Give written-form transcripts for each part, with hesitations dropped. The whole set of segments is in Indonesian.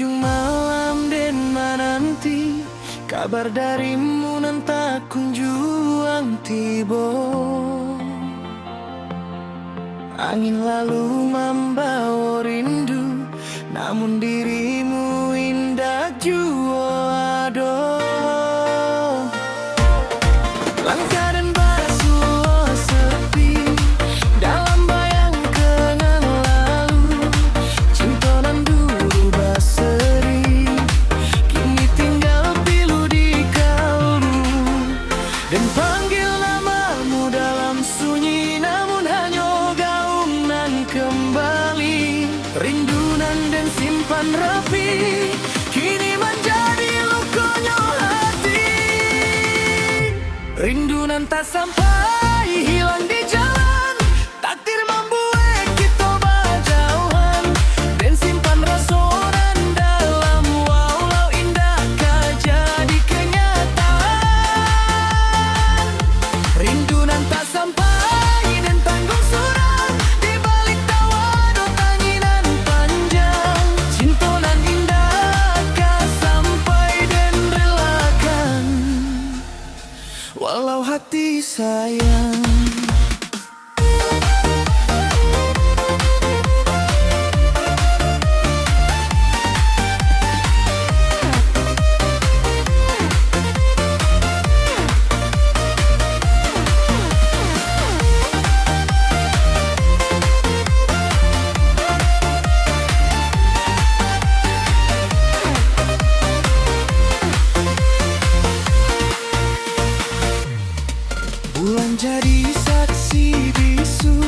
ujung malam dan menanti kabar darimu nan tak kunjung tiba. Angin lalu membawa rindu, namun dirimu indah jua aduh. Langkah dan basuh sepi dalam bayang kenang lalu. Cinta nan dulu berseri kini tinggal pilu di kalbu. Dan panggil namamu dalam sunyi, namun hanya gaung nan kembali. Rindu nan dan simpan rapi kini menjadi lukanya hati. Rindu nan tak sampai hilang di jalan, takdir membuat kita berjauhan. Dan simpan rasa nan dalam walau indahkah jadi kenyataan. Rindu nan tak sampai dan tanggung surat di balik tawa do tanginan panjang. Cinta nan indahkah sampai dan relakan walau hati sayang. Bulan jadi saksi bisu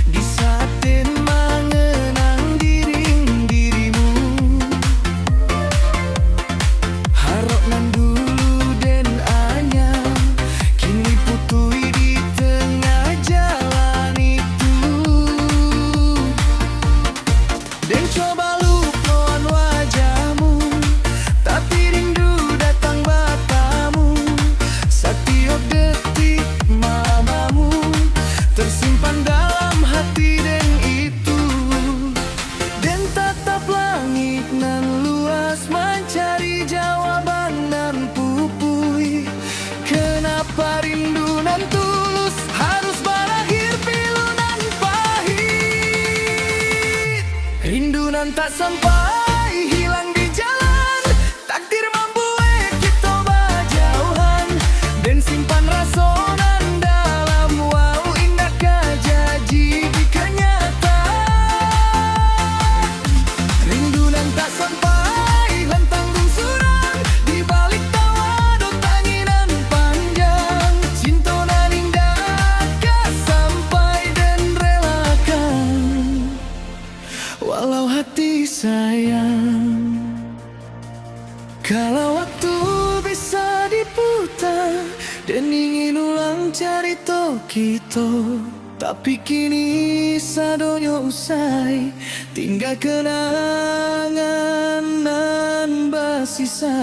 di saat den mengenang dirimu. Harap nan dulu den anyang kini putui di tengah jalan itu. Den coba lupakan wajahmu, tapi rindu datang batamu. Setiap detik mamamu tersimpan dalam hati dan itu. Dan tatap langit nan luas mencari jawaban nan pupui. Kenapa rindu nan tulus harus berakhir pilu nan pahit. Rindu nan tak sampai hilang di jalan, takdir membuat kita berjauhan. Dan simpan rasa nan dalam walau indahkah jadi kenyataan. Rindu nan tak sampai lan tanggung suram di balik tawa do tanginan panjang. Cinta nan indahkah sampai dan relakan walau hati sayang. Kalau waktu bisa diputar dan ingin ulang cerita kita, tapi kini sadonya usai, tinggal kenangan nan bersisa.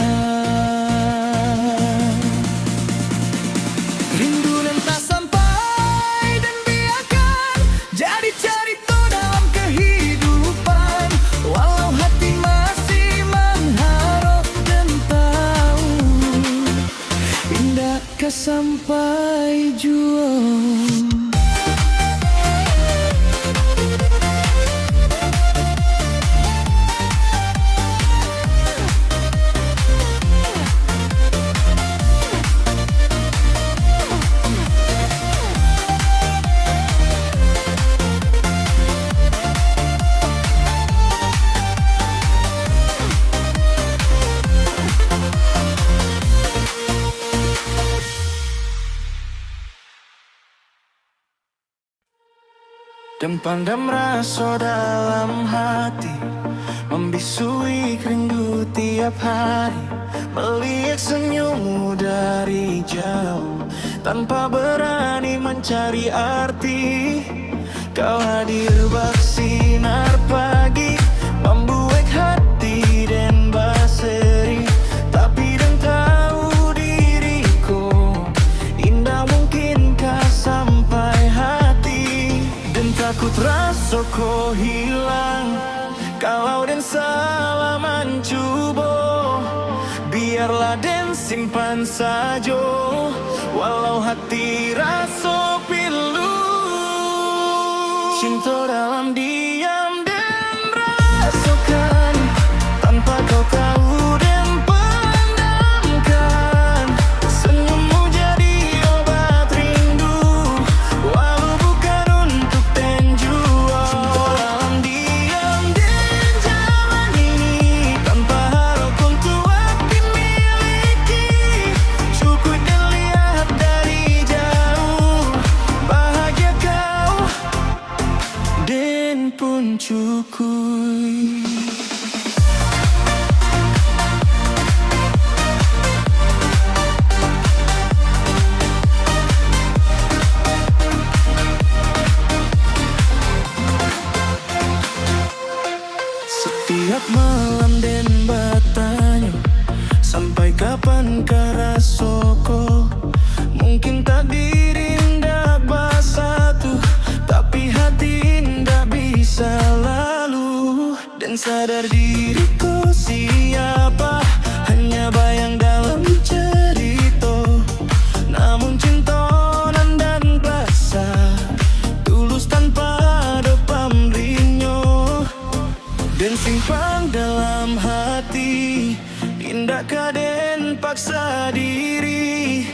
Rindu nan tak sampai dan biarkan jadi cerita dalam kehidupan. Walau hati masih mengharap dan tahu indahkah sampai jua. Dan pandam rasa dalam hati, membisui rindu tiap hari. Melihat senyummu dari jauh, tanpa berani mencari arti. Kau hadir bak sinar pagi, membuat hati dan berseri. Tapi dan tahu diriku, indah mungkinkah sampai hati. Dan takut rasa kau hilang kalau dan salah bercubo. Biarlah den simpan saja, walau hati rasa pilu. Cinta dalam diam dan rasakan, tanpa kau tahu dan pendamkan. Senyummu jadi obat rindu, walau bukan untuk tenjual. Cinta dalam diam dan jalan ini, tanpa harap untuk dimiliki. Cukup dilihat dari jauh, bahagia kau dan pun cukup. Setiap malam den bertanya, sampai kapan karasoko? Mungkin takdir indah bersatu, tapi hati indah bisa lalu. Dan sadar diriku siapa, hanya bayang dalam cerita. Namun cinta nan dan rasa tulus tanpa ada pamrihnya. Dan simpan dalam hati, indah kaden paksa diri.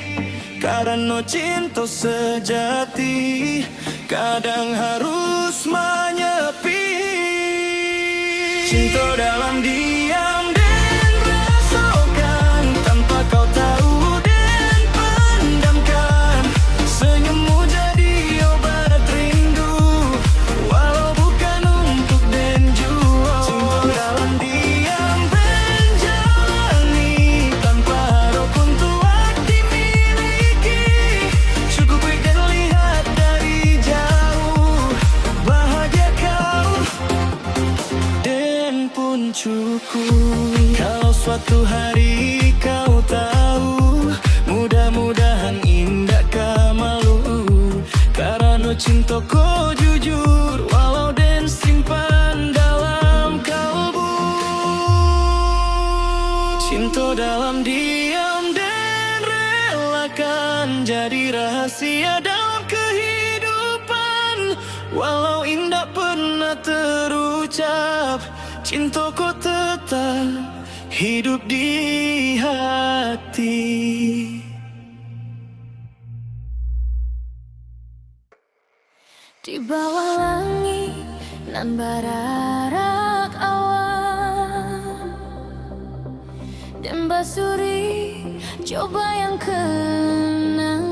Karena cinta sejati kadang harus menyepi. Cinta dalam diam dan rasakan, tanpa kau tahu dan pendamkan. Senyummu jadi obat rindu, walau bukan untuk den jual. Cinta dalam diam menjalani, tanpa harap untuk dimiliki. Cukup dan lihat dari jauh, bahagia kau dan pun cukup. Kalau suatu hari kau tahu, mudah-mudahan indah kau malu. Karena cinta kau jujur, walau den simpan dalam kalbu. Cinta dalam diam dan relakan, jadi rahasia dalam kehidupan. Walau indah pernah terucap, cintaku tetap hidup di hati. Di bawah langit nan bararak awan, dan basuri coba yang kenangan.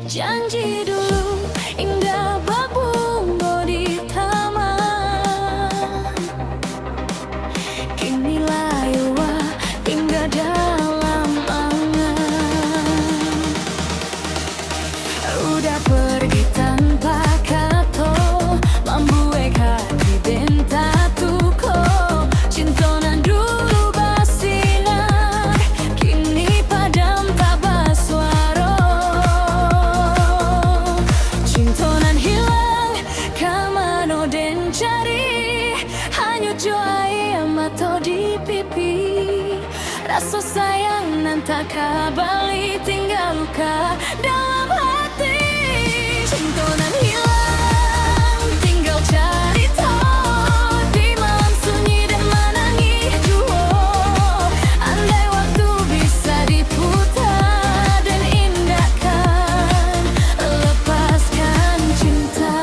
Janji dulu indah berbumbu di taman, kini layuwa tinggal dalam angan. Udah pergi tanpa kata, membuat hati dan tatuko. Cinta nan dulu bersinar, kini padam tak bersuara. Cinta nan hilang, kemana dan cari, hanya jua mata di pipi. Rasa sayang nan tak kembali, tinggal luka dalam hati. Cinta nan hilang, tinggal cerita di malam sunyi dan menangis jua. Andai waktu bisa diputar dan indahkan, lepaskan cinta.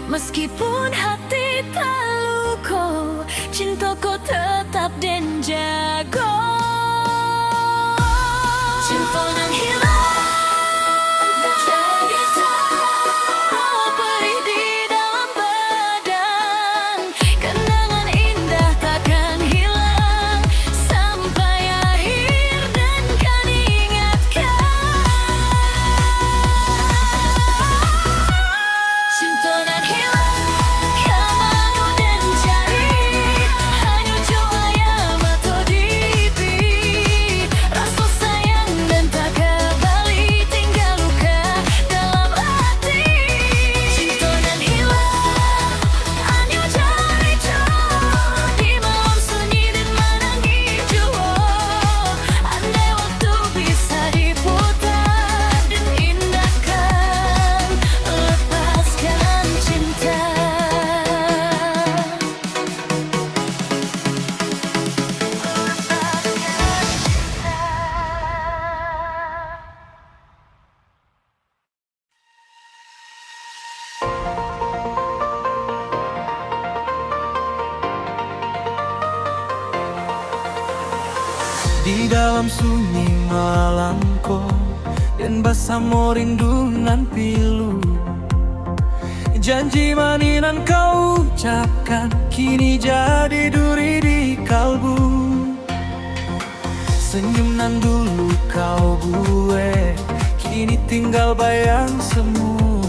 Meskipun hati tak luko, cintaku tetap dan jago. Cinta nan hilang jadi perih di dalam badan. Kenangan indah takkan hilang sampai akhir dan kan ingatkan. Cinta nan hilang kemana dan cari, hanya cahaya mata di pipi. Rasa sayang dan tak kembali, tinggal luka dalam hati. Cinta nan hilang hanya cerita di malam sunyi dan menangis jua. Andai waktu bisa diputar dan indahkan, lepaskan cinta. Di dalam sunyi malamku dan basahmu rindu nan pilu, janji maninan kau ucapkan kini jadi duri di kalbu. Senyum nan dulu kau buat kini tinggal bayang semu.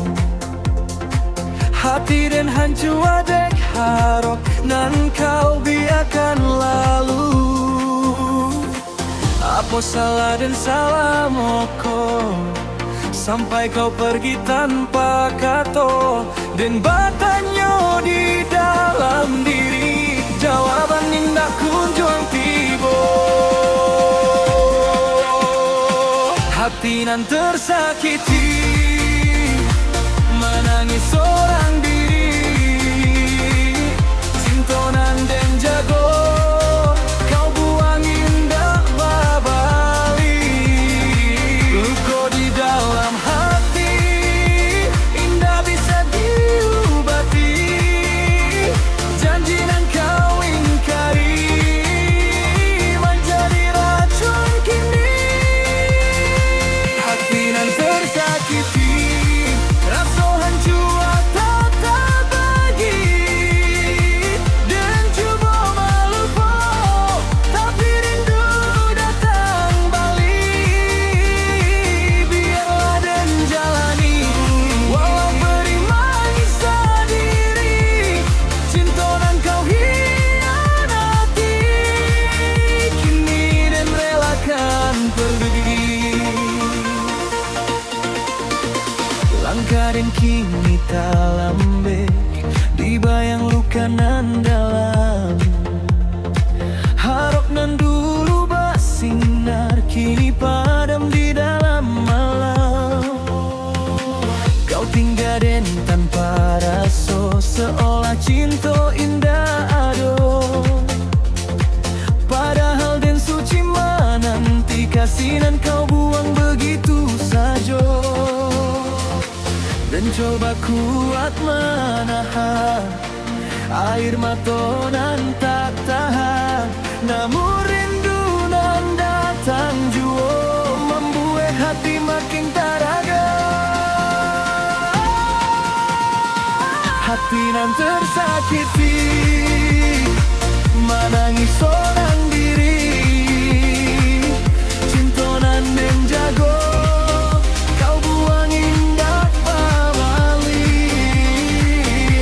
Hati dan hancu adek harap nan kau biarkan lalu. Apa salah dan salahku sampai kau pergi tanpa kata, dan batanya di dalam diri jawaban indah kunjung tiba. Hati nan tersakiti menangis seorang diri. Cinta nan den jago kau buang indah babali. Luka di dalam hati indah bisa diobati. Janji nan kau ingkari menjadi racun kini. Hati nan tersakiti, rasa hancur tak terbagi, dan cuba melupa, tapi rindu datang balik. Biarlah dan jalani, walau beri menyiksa diri. Cinta nan kau hianati, kini dan relakan pergi. Langkah dan kini tak lembek, dibayang luka nan dalam. Harap nan dulu bersinar, kini padam di dalam malam. Kau tinggal dan tanpa rasa, seolah cinta indah ado. Padahal dan suci menanti kasih nan kau buang begitu saja. Dan coba kuat menahan air mata nan tak tahan, namun rindu nan datang jua membuat hati makin taraga. Hati nan tersakiti menangis seorang diri. Cinta nan menjago kau buang indah babali.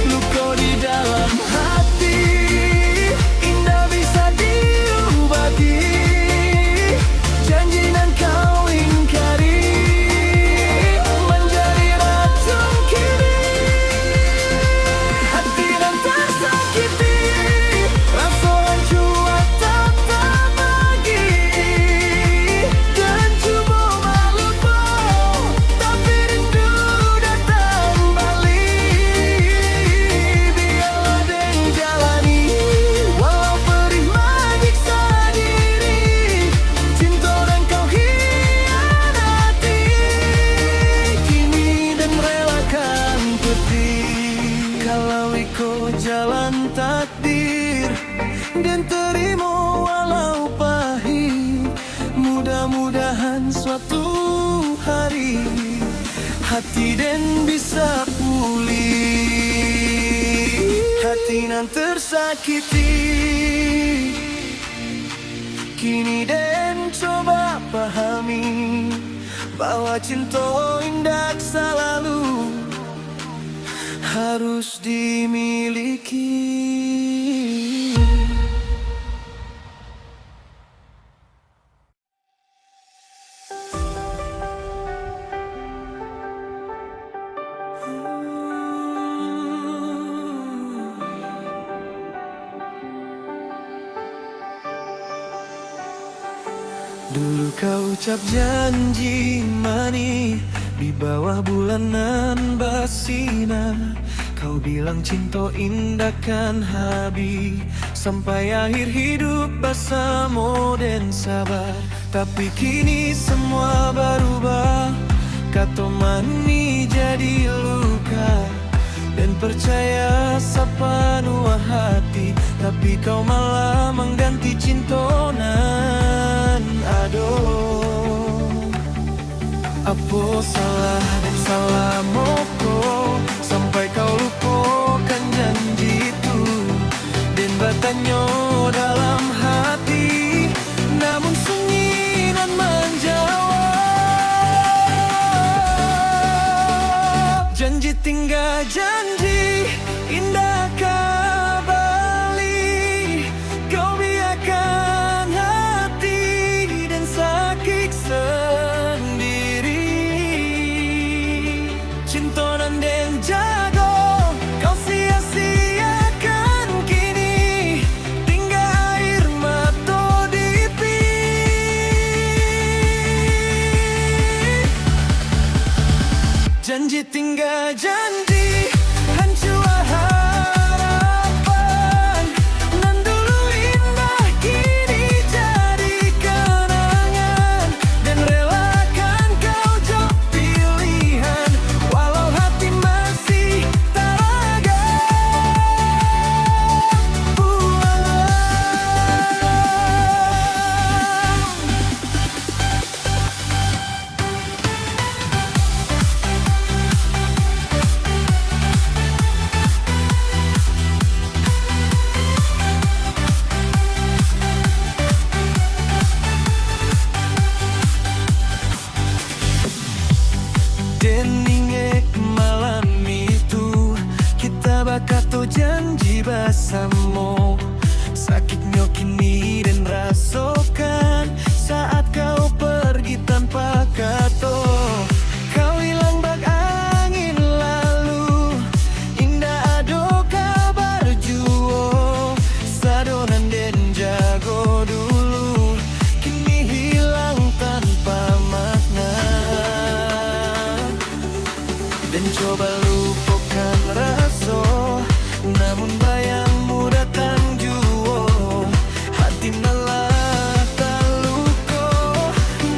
Luka di dalam hati indah bisa diobati. Janji nan kau ingkari menjadi racun kini. Hati nan tersakiti, rasa hancur tak kau jalan takdir dan terima walau pahit. Mudah-mudahan suatu hari hati dan bisa pulih. Hati nan tersakiti kini dan coba pahami bahwa cinta indah selalu harus dimiliki. Dulu kau ucap janji manis di bawah bulanan bersinar. Kau bilang cinta indah kan habis sampai akhir hidup bersama dan sabar. Tapi kini semua berubah, kata mani jadi luka. Dan percaya sepenuh hati, tapi kau malah mengganti cinta nan. Aduh, apa salah dan salahku sampai kau lupakan janji itu dan bertanya dalam hati, namun sunyi nan menjawab. Janji tinggal janji, indah kembali. Kau biarkan hati dan sakit sendiri. Cinta nan den jago kau sia-siakan kini, tinggal air mata di pipi. Janji tinggal janji, hancur harapan. Nan dulu indah kini jadi kenangan. Dan relakan kau jauh pilihan, walau hati masih teraga pulang. Dan ingat malam itu kita bakal janji bersama. Sakitnya kini dan rasakan saat kau pergi tanpa kata. Kau hilang bak angin lalu, indah ada kabar jua. Sadonan dan jago dulu kini hilang tanpa makna. Dan coba lupakan rasa, namun bayangmu datang jua. Hati lelah terluka,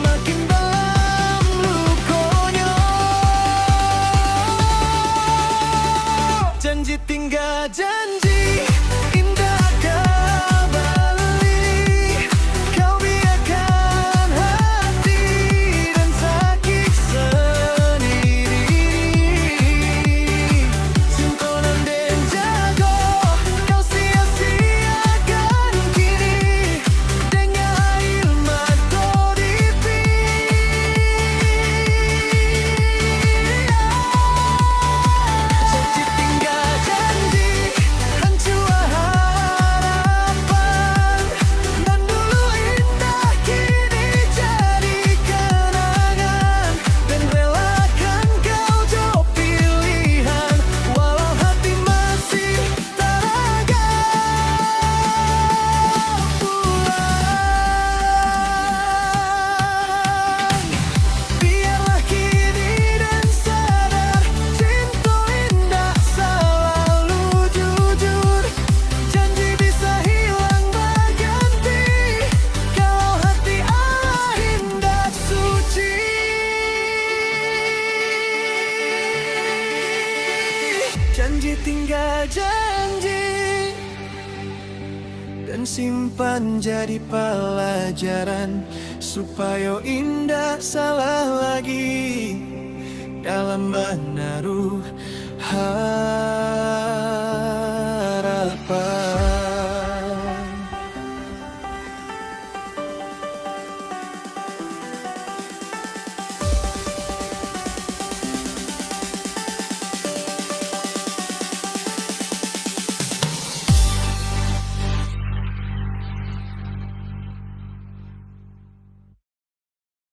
makin dalam lukanya. Janji tinggal janji, indah kembali. Kau biarkan hati dan sakit sendiri. Cinta nan den jago kau sia-siakan kini, dengan air mata di pipi. Janji tinggal janji, Janji tinggal janji, dan simpan jadi pelajaran, supaya indah salah lagi dalam menaruh harapan.